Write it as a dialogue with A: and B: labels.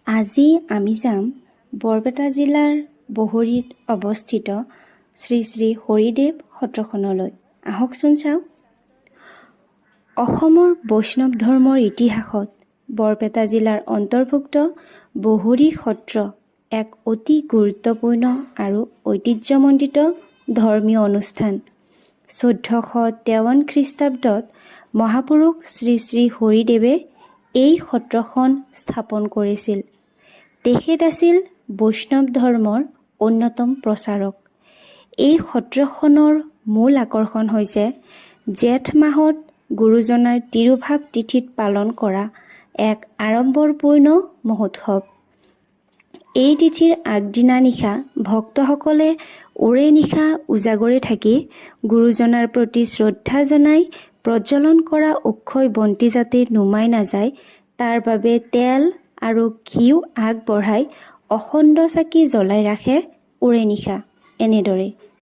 A: আজি আমি যাম বৰপেটা জিলাৰ বহৰীত অৱস্থিত শ্ৰী শ্ৰী হৰিদেৱ সত্ৰখনলৈ। আহকচোন চাওঁ। অসমৰ বৈষ্ণৱ ধৰ্মৰ ইতিহাসত বৰপেটা জিলাৰ অন্তৰ্ভুক্ত বহৰী সত্ৰ এক অতি গুৰুত্বপূৰ্ণ আৰু ঐতিহ্যমণ্ডিত ধৰ্মীয় অনুষ্ঠান। 1453 খ্ৰীষ্টাব্দত মহাপুৰুষ শ্ৰী শ্ৰী হৰিদেৱে এই সত্ৰখন স্থাপন কৰিছিল। তেখেত আছিল বৈষ্ণৱ ধৰ্মৰ অন্যতম প্ৰচাৰক। এই সত্ৰখনৰ মূল আকৰ্ষণ হৈছে জেঠ মাহত গুৰুজনাৰ তিৰুভাৱ তিথিত পালন কৰা এক আড়ম্বৰপূৰ্ণ মহোৎসৱ। এই তিথিৰ আগদিনা নিশা ভক্তসকলে ওৰে নিশা উজাগৰে থাকি গুৰুজনাৰ প্ৰতি শ্ৰদ্ধা জনাই প্ৰজ্বলন কৰা অক্ষয় বন্তি যাতে নুমাই নাযায় তাৰ বাবে তেল আৰু ঘিউ আগবঢ়াই অখণ্ড চাকি জ্বলাই ৰাখে ওৰে নিশা। এনেদৰে